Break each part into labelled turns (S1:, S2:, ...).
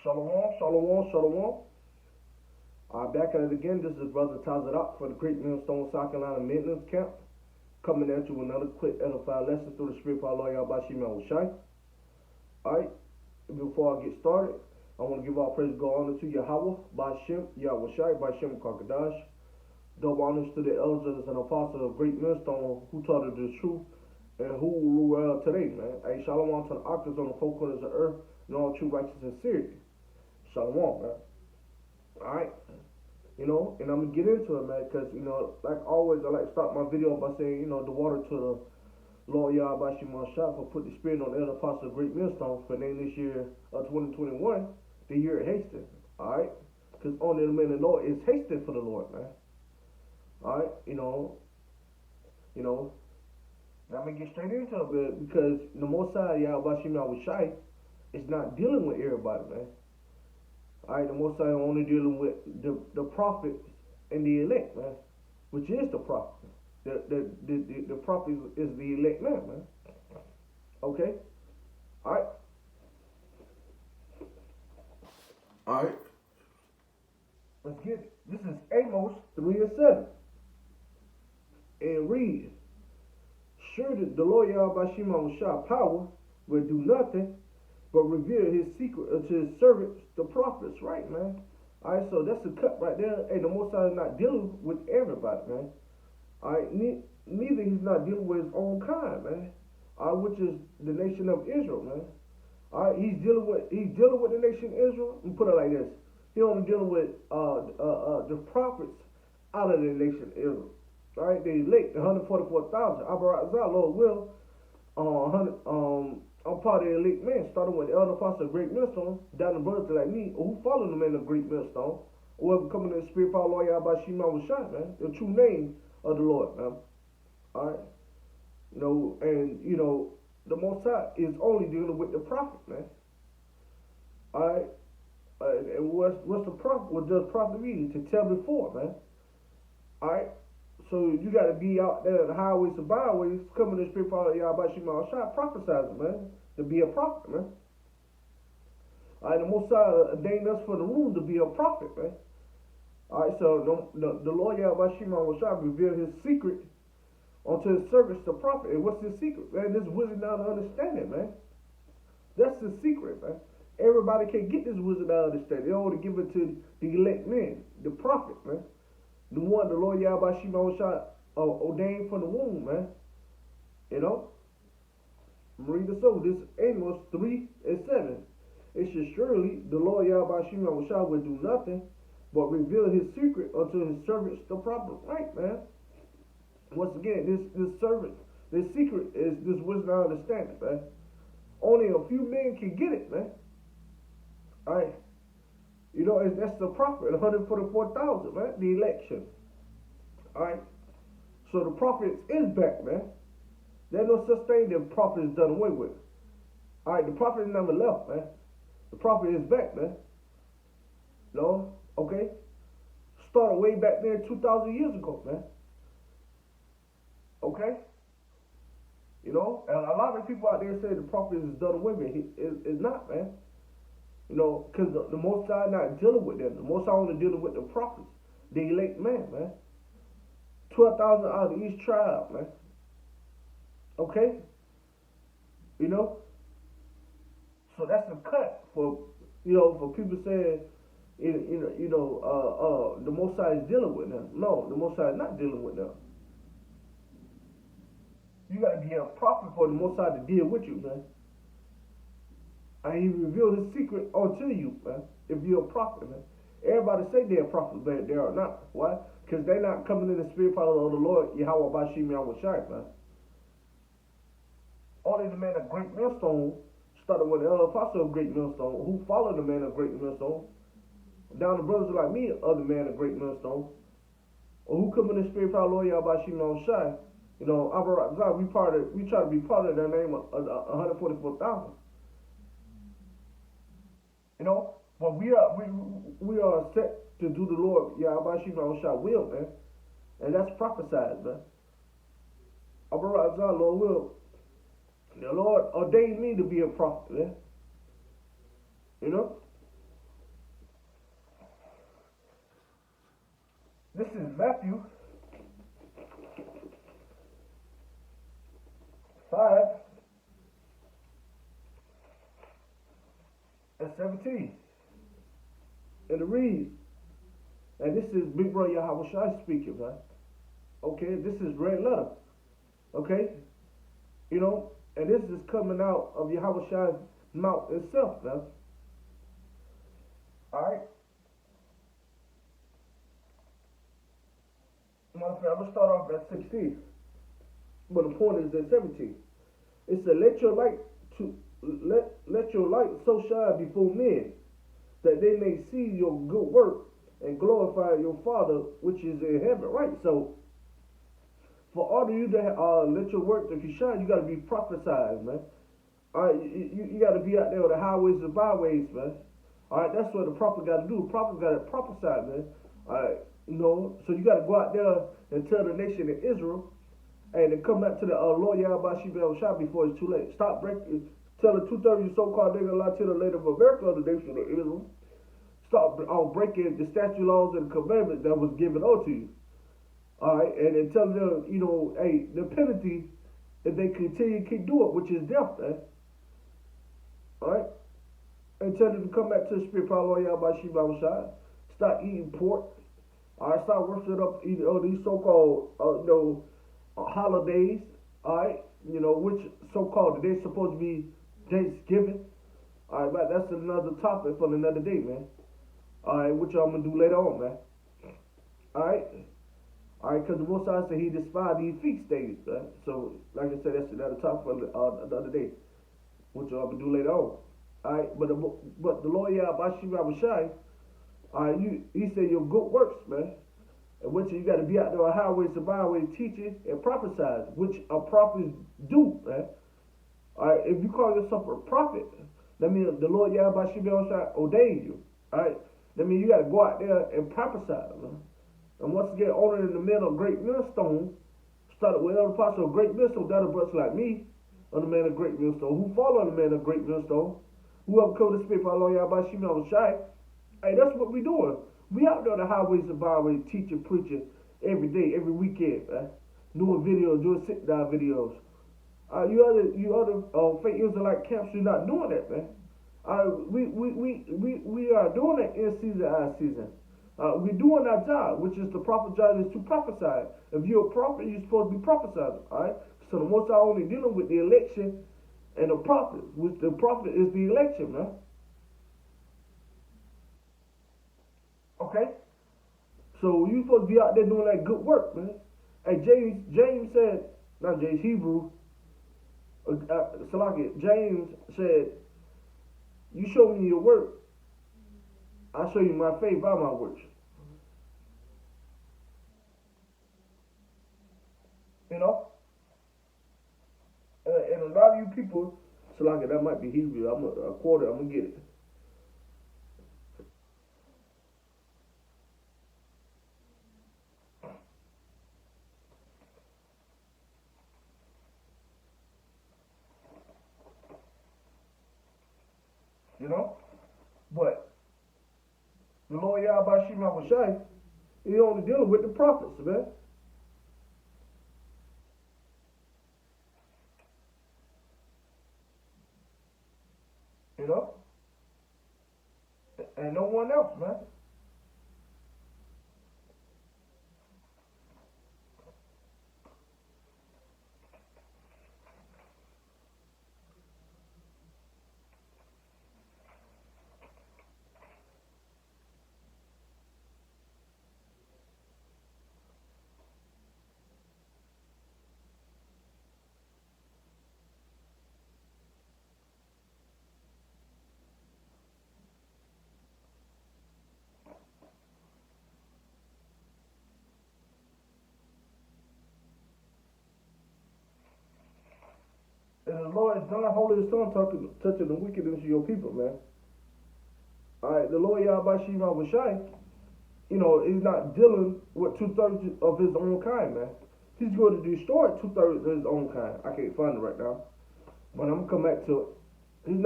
S1: Shalom, shalom, shalom. Back at it again. This is Brother Tazarak for the Great Millstone South Carolina Maintenance Camp. Coming at you with another quick edified lesson through the Spirit of our Lord Yahweh Shai Mahushai. Alright, before I get started, I want to give all praise and honor to Yahweh, Bashem, Yahweh Shai, Bashem Kakadash. Double honors to the elders and apostles of Great Millstone who taught us the truth and who rule well today, man. Hey, shalom to the octaves on the four corners of the earth and all true righteousness and sincerity. Shalom, man. Alright. And I'm going to get into it, man, because, like always, I like to start my video by saying, the water to the Lord Yahweh Shai for put the spirit on the elder apostle of Great Millstone for name this year of 2021, the year of hasting. Alright? Because only the man of the Lord is hasting for the Lord, man. Alright? I'm going to get straight into it, because the Most High Yahweh Shai is not dealing with everybody, man. Alright, the Most High only dealing with the prophet and the elect, man, which is the prophet. The prophet is the elect man. Okay? Alright? Alright. Let's get it. This is Amos 3:7. And read. Surely the Lord Yahweh Shai power will do nothing but reveal his secret unto his servants, the prophets, right, man? Alright, so that's a cut right there. Hey, the Most High is not dealing with everybody, man. Alright, neither he's not dealing with his own kind, man. Alright, which is the nation of Israel, man. Alright, he's dealing with the nation of Israel. And put it like this: he only dealing with the prophets out of the nation of Israel. Alright, the elect, the 144,000. Abarazah, Lord will, I'm part of the elite man, starting with the elder apostle of Great Millstone, down the brothers like me, who follow the man of Great Millstone, or whoever coming in the spirit of our Lord Yahweh Shai Mahushai, man, the true name of the Lord, man. Alright? The Most High is only dealing with the prophet, man. Alright? And what's the prophet? What does prophet mean? To tell before, man. Alright? So you got to be out there at the highways and byways, coming to the spirit of our Lord Yahweh Shai Mahushai, prophesizing, man. To be a prophet, man. Alright, the Most High ordained us for the room to be a prophet, man. Alright, so the Lord Yahweh Shai Mahushai revealed his secret unto his servants, the prophet. And what's his secret, man? This wisdom and understanding, man. That's the secret, man. Everybody can't get this wisdom and understanding. They only give it to the elect men, the prophet, man. The one the Lord Yahweh Shai Mahushai ordained from the womb, man. Read this over. This is Amos 3:7. It should surely the Lord Yahweh Shai Mahushai will do nothing but reveal his secret unto his servants, the prophet. Right, man. Once again, this secret is this wisdom and understanding, man. Only a few men can get it, man. Alright. That's the prophet, 144,000, man. The election. Alright. So the prophet is back, man. There's no such thing that the prophet is done away with. Alright, the prophet never left, man. The prophet is back, man. Okay? Started way back there 2,000 years ago, man. Okay? And a lot of people out there say the prophet is done away with. It's not, man. Because the Most High not dealing with them. The Most High only dealing with the prophets, the elect man, 12,000 out of each tribe, man. Okay? So that's a cut for people saying, the Most High is dealing with them. No, the Most High is not dealing with them. You got to be a prophet for the Most High to deal with you, man. And he revealed his secret unto you, man. If you're a prophet, man. Everybody say they're a prophet, but they are not. Why? Because they're not coming in the spirit power of the Lord, Yahweh Bashim Yahushai, man. Only the man of Great Millstone, started with the elder apostle of Great Millstone, who followed the man of Great Millstone, down the brothers like me of the man of Great Millstone, or who come in the spirit power of the Lord Yahweh Bashim Yahushai. We try to be part of that name of 144,000. But we are set to do the Lord Yahweh Shai Mahushai will, man. And that's prophesied, man. Abarazah, Lord will. The Lord ordained me to be a prophet, man. This is Matthew 5:17. And it reads, and this is Big Brother Yahweh Shai speaking, man. Okay, this is red letter. Okay, you know, and this is coming out of Yahweh Shai's mouth itself, man. Alright? I'm gonna start off at 16. But the point is at 17. It said, let your light so shine before men, that they may see your good work and glorify your Father which is in heaven. Right? So for all of you that let your work, if you shine, you gotta be prophesied, man. Alright, you gotta be out there on the highways and byways, man. Alright, that's what the prophet gotta do. The prophet gotta prophesy, man. Alright, you know, so you gotta go out there and tell the nation of Israel, and then come back to the Lord Yahweh Shai before it's too late. Stop breaking, telling 2/3 you so-called nigga lie to the Native America, the nation of Israel. Stop breaking the statute laws and commandments that was given unto you. Alright, and then tell them, you know, hey, the penalty if they continue to keep doing it, which is death, man. Alright? And tell them to come back to the spirit power Lord Yahweh Shai. Stop eating pork. Alright, stop worshiping up these so-called holidays, alright, you know, which so-called today's supposed to be Thanksgiving. Alright, but that's another topic for another day, man. Alright, which I'm gonna do later on, man. Alright? Alright, because the Most High said he despised these feast days, man. So, like I said, that's another topic for another day, which I'm gonna do later on. Alright, but the Lord Yahweh Shai, alright, he said your good works, man. And which you got to be out there on highways and byways teaching and prophesying, which a prophets do, man. Alright, if you call yourself a prophet, that means the Lord Yahweh Shai ordained you. Alright, that means you got to go out there and prophesy, man. And once again, honoring the men of great millstone, started with Elder Apostle of great millstone, that are brothers like me, on the man of great millstone, who follow the man of great millstone, whoever come to speak for Lord Yahweh Shai. Hey, that's what we doing. We out there on the highways and byways teaching, preaching every day, every weekend, man. Doing videos, doing sit-down videos. You other fake Israelite camps, you're not doing that, man. We are doing that in season, out of season. We're doing our job, which is the prophet job is to prophesy. If you're a prophet, you're supposed to be prophesying, all right? So the Most High only dealing with the election and the prophet, which the prophet is the election, man. Okay? So you supposed to be out there doing that good work, man. Hey, James said, not James, Hebrew, Salakia, James said, you show me your work, I'll show you my faith by my works. You know? And a lot of you people, Salakia, that might be Hebrew, I'm a quote it, I'm going to get it. You know? But the Lord Yahweh Shai, he only dealing with the prophets, man. You know? And no one else, man. And the Lord is not holy his son touching the wickedness of your people, man. Alright, the Lord Yahweh Shai, you know, he's not dealing with 2/3 of his own kind, man. He's going to destroy 2/3 of his own kind. I can't find it right now. But I'm gonna come back to it. He's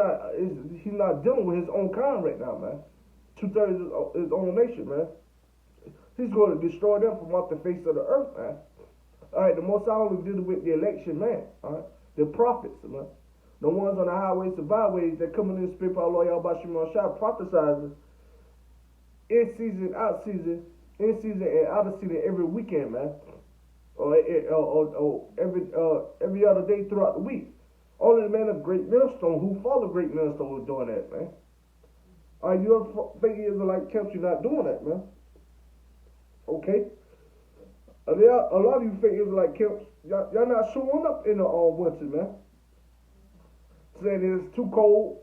S1: not dealing with his own kind right now, man. 2/3 of his own nation, man. He's going to destroy them from off the face of the earth, man. All right, the Most High only did it with the election, man. All right, the prophets, man. The ones on the highways and byways that coming in the spirit of our Lord Yahweh Shemel Shah prophesizing in season, out season, in season and out of season every weekend, man. Or every other day throughout the week. Only the man of Great Millstone who follow Great Millstone was doing that, man. You think Israelite camps, you're not doing that, man. Okay? A lot of you think Israelite camps, y'all not showing up in the winter, man. Saying it's too cold,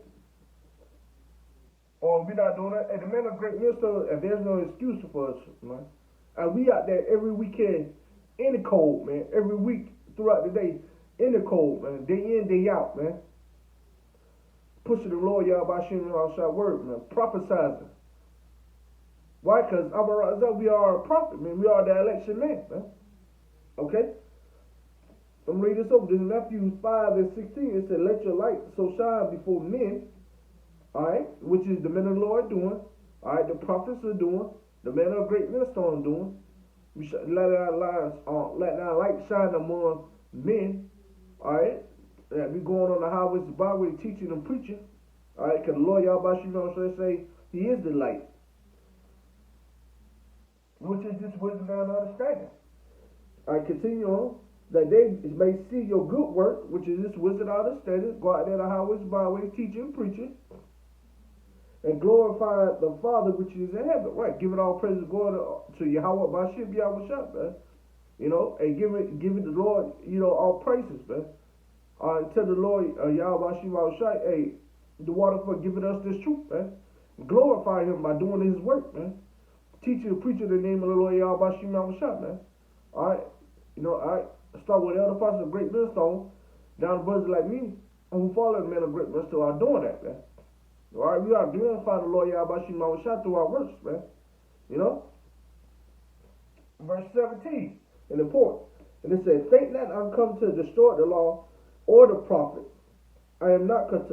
S1: or we not doing that. And the man of Great Millstone, and there's no excuse for us, man. And we out there every weekend in the cold, man. Every week throughout the day in the cold, man. Day in, day out, man. Pushing the Lord Yahweh Shem outside word, man. Prophesizing. Why? Because we are a prophet, man. We are the election man, man. Okay? I'm going to read this over. This is Matthew 5 and 16. It said, let your light so shine before men, all right, which is the men of the Lord doing, all right, the prophets are doing, the men of Great Millstone doing. We should let our light shine among men, all right, that we going on the highways and byways teaching and preaching, all right, because the Lord Yahweh Shemel say he is the light, which is just wisdom and understanding. All right, continue on. That they may see your good work, which is this wisdom and understanding, go out there the highways and byways teaching and preaching, and glorify the Father which is in heaven. Right, giving all praise and glory to Yahweh Bashib Yahweh Shah, man. You know, and giving the Lord, you know, all praises, man. Tell the Lord Yahweh Bashib Yahweh Shah, hey, the water for giving us this truth, man. Glorify him by doing his work, man. Teaching and preaching the name of the Lord Yahweh Bashib Yahweh Shah, man. All right, you know, all right. Start with the other parts of Great Millstone, down to brothers like me, who follow the men of Great Millstone are doing that, man. All right, we are glorifying the Lord Yahweh Shemel Shah through our works, man. You know? Verse 17, and important. And it says, think not I'm come to destroy the law or the prophet. I am not come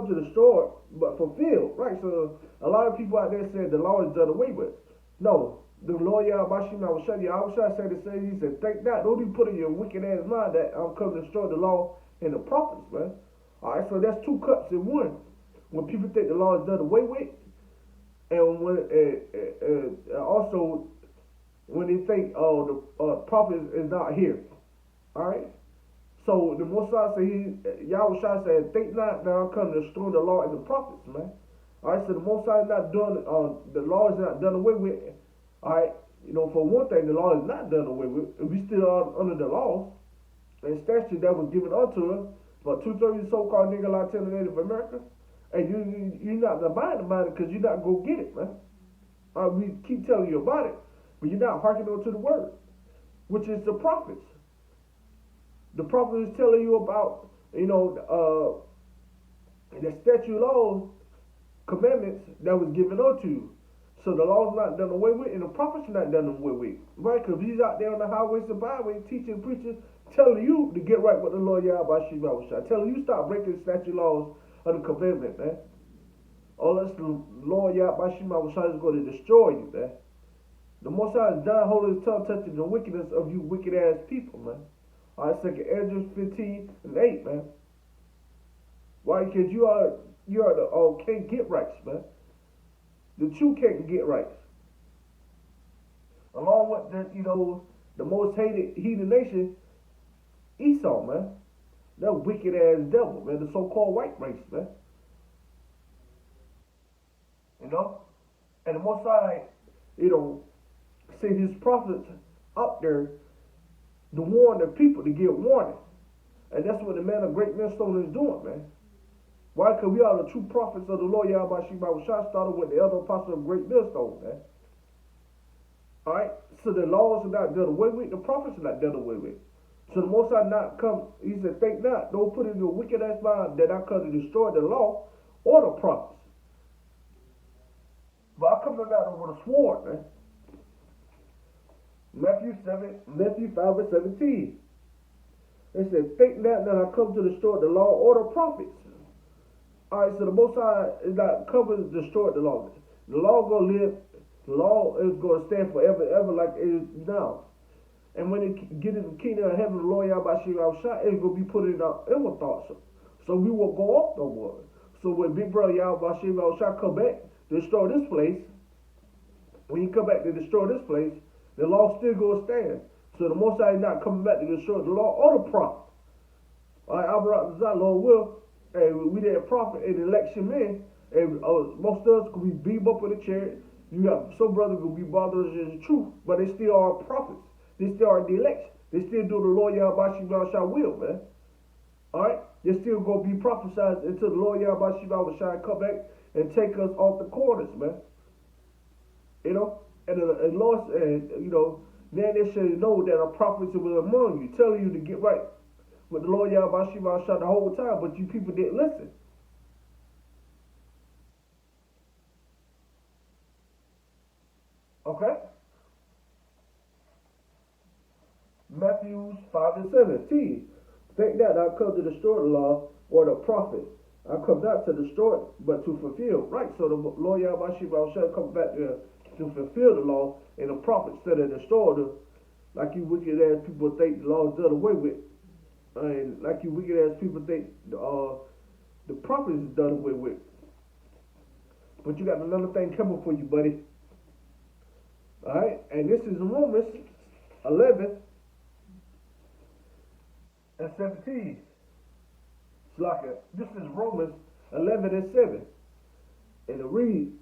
S1: to destroy it, but fulfill. Right, so a lot of people out there said the law is done away with. No. The Lord Yahweh Shemel Shah, Yahweh Shah said the same. He said, think not, don't even put in your wicked ass mind that I'm coming to destroy the law and the prophets, man. All right, so that's two cuts in one. When people think the law is done away with, and when also when they think, oh, the prophet is not here. All right. So the Most High said, Yahweh Shah said, think not that I'm coming to destroy the law and the prophets, man. All right, so the Most High is not done. The law is not done away with. All right, you know, for one thing, the law is not done away with. We still are under the laws and statute that was given unto us for 2/3 so-called nigga Latino Native America, and you're not abiding by it because you're not gonna get it, man. We keep telling you about it, but you're not hearkening on to the word, which is the prophets. The prophet is telling you about, you know, the statute laws, commandments that was given unto you. So the law's not done away with, and the prophets not done away with, right? Because he's out there on the highways and byways teaching, preaching, telling you to get right with the Lord Yahweh Shemel, telling you stop breaking the statute laws of the commandment, man. Unless the Lord Yahweh Shemel is going to destroy you, man. The Most High is done holding his tongue, touching the wickedness of you wicked ass people, man. All right, 2 Ezra 15 and 8, man. Why? Because you are the can't get rights, man. The true can't get right. Along with the, you know, the most hated heathen nation, Esau, man. That wicked ass devil, man. The so-called white race, man. You know? And the Most High, you know, sent his prophets out there to warn the people, to give warning. And that's what the man of Great Millstone is doing, man. Why? Because we are the true prophets of the Lord Yahweh Shemel Shah, started with the other apostles of Great Millstone, man. All right? So the laws are not done away with, the prophets are not done away with. So the Most High not come, he said, think not, don't put in your wicked ass mind that I come to destroy the law or the prophets. But I come down over the sword, man. Matthew 5 and 17. It said, think not that I come to destroy the law or the prophets. All right, so the Most High is not coming to destroy the law. The law gonna live The law is going to stand forever and ever like it is now. And when it get in the kingdom of heaven, the Lord Yahweh Shai, it's going to be put in our inner thoughts. So we will go up no more. So when Big Brother Yahweh Shai come back to destroy this place, when he come back to destroy this place, the law still going to stand. So the Most High is not coming back to destroy the law or the prophet. All right, Albert Lord will, and we did prophet and election men, and most of us could be beat up in the chariot. You got some brothers could be bothered in the truth, but they still are prophets. They still are the election. They still do the Lord Yahweh Shai will, man. All right, they still gonna be prophesied until the Lord Yahweh Shai come back and take us off the corners, man. You know, and Lord said, you know, then they should know that a prophet was among you, telling you to get right with the Lord Yahweh Shai the whole time, but you people didn't listen. Okay? Matthew 5 and 17. Think that I come to destroy the law or the prophet. I come not to destroy it, but to fulfill. Right, so the Lord Yahweh shall come back to fulfill the law and the prophet instead of destroy them. Like you wicked ass people think the law is done away with. And like you wicked ass people think the prophet is done away with. But you got another thing coming for you, buddy. Alright, and this is Romans 11 and 17. This is Romans 11 and 7. And it reads,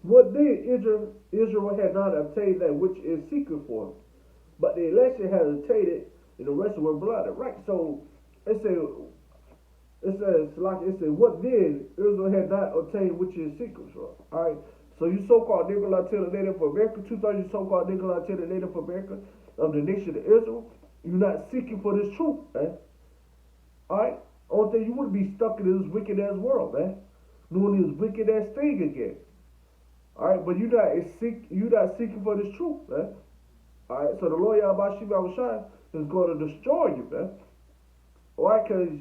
S1: what did Israel had not obtained that which is secret for, but the election had obtained it, and the rest were blinded. Right, so it says, what did Israel had not obtained which is secret for? Alright, so you so-called nigga Latino Native American, 2,000 so-called nigga Latino Native American of the nation of Israel, you're not seeking for this truth, man. Alright? Only thing you would be stuck in this wicked ass world, man. Doing this wicked ass thing again. Alright, but you're not seeking for this truth, man. Alright, so the Lord Yahweh Shai is going to destroy you, man. Alright, because,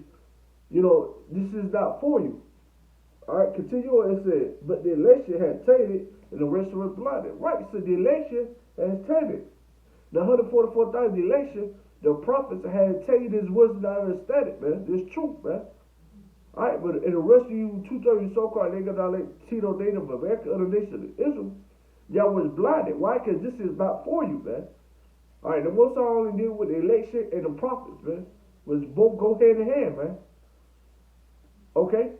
S1: you know, this is not for you. Alright, continue on. It said, but the election had tainted and the rest were blinded. Right, so the election has tainted. The 144,000 election, the prophets had tainted his wisdom out of static, man. It's truth, man. Alright, but in the rest of you, 2/3 so-called Latino Native American, other nation of Israel, y'all was blinded. Why? Because this is not for you, man. Alright, the most I only deal with the election and the prophets, man, was both go hand in hand, man. Okay?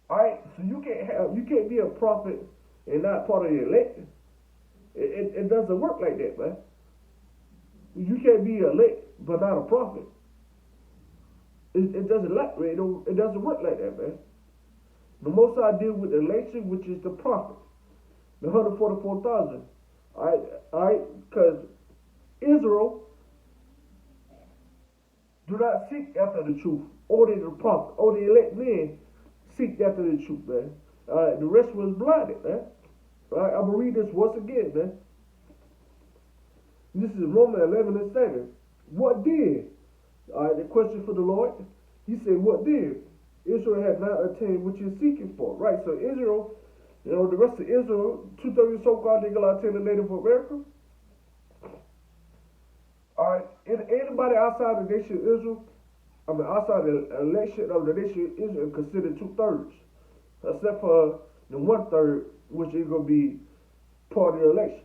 S1: Alright, so you can't be a prophet and not part of the election. It doesn't work like that, man. You can't be elect but not a prophet. It doesn't work like that, man. The most I deal with the election, which is the prophet, the 144,000. Alright, because Israel do not seek after the truth. Only the prophet, only the elect men seek after the truth, man. The rest was blinded, man. Alright, I'm going to read this once again, man. This is Romans 11 and 7. What did? Alright, the question for the Lord. He said, what did? Israel had not attained what you're seeking for. Right, so Israel, you know, the rest of Israel, 2/3 so-called Latino Native America. Alright, anybody outside the nation of Israel, outside the election of the nation of Israel, considered 2/3. Except for the 1/3, which is going to be part of the election.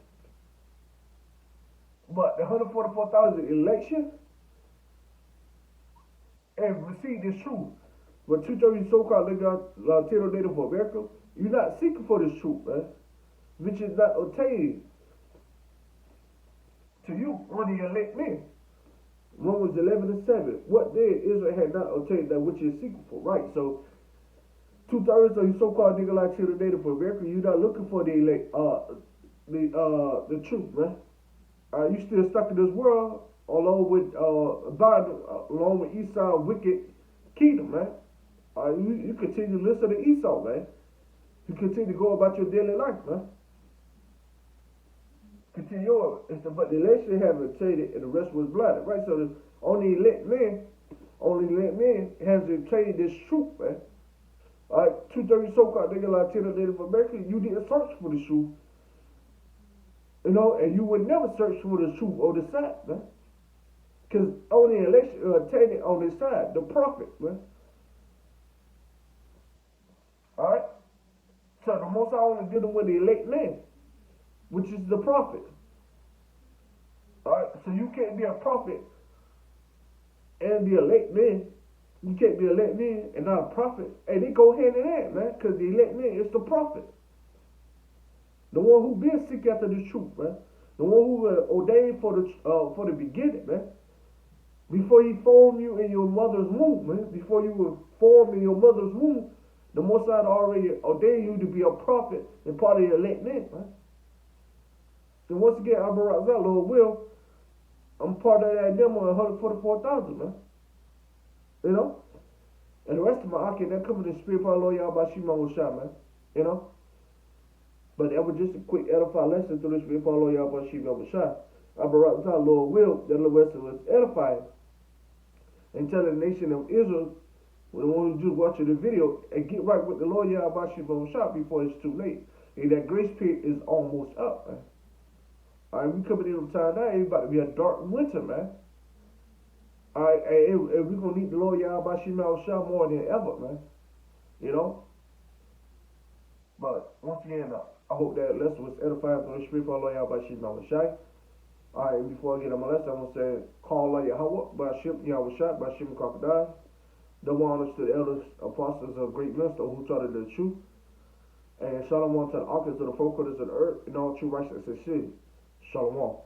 S1: But the 144,000 election and receive this truth. But 2/3 so-called Latino Native America, you're not seeking for this truth, man, which is not obtained to you, only elect men. Romans 11 and 7. What then Israel had not obtained that which is seeking for? Right, so 2/3 of you so-called Latino Native America, you're not looking for the truth, man. You still stuck in this world, along with along with Esau's wicked kingdom, man. You continue to listen to Esau, man. You continue to go about your daily life, man. Continue on. But the election have obtained and the rest was blinded, right? So the only elect man has obtained this truth, man. Alright, 230 so-called nigga like Taylor Native American, you didn't search for the truth. You know, and you would never search for the truth on the side, man. Because on the election, Taylor on his side, the prophet, man. Alright? So the most I only dealing with the elect man, which is the prophet. Alright? So you can't be a prophet and be elect man. You can't be elect man and not a prophet. Hey, they go hand in hand, man, because the elect man is the prophet. The one who been seek after the truth, man. The one who ordained for the beginning, man. Before he formed you in your mother's womb, man. Before you were formed in your mother's womb, the Most High already ordained you to be a prophet and part of the elect man, man. And once again, I'm Barak Lord will, I'm part of that demo of 144,000, man. You know? And the rest of my Aki, that coming in spirit, power, Lord Yahweh Shema Moshe, man. You know? But that was just a quick edifying lesson through the spirit, power, Lord Yahweh Shema Moshe. I'm Barak Lord will, that the rest was edifying. And telling the nation of Israel, the one who just watching the video, and get right with the Lord Yahweh Shema Moshe before it's too late. And that grace period is almost up, man. Alright, we coming in on time now, it's about to be a dark winter, man. Alright, and we're going to need the Lord Yahweh Shema Moshe more than ever, man. You know? But, once again, I hope that lesson was edifying for the spirit of Lord Yahweh Shema Moshe. Alright, and before I get on my lesson, I'm going to say, call Allah Yahweh, by Shem Yahweh Shai, by Shem Crocodile. Double honors to the elders, apostles of great minister who taught the truth. And shalom to the archers of the four quarters of the earth, and all true righteousness and shit. Shalom.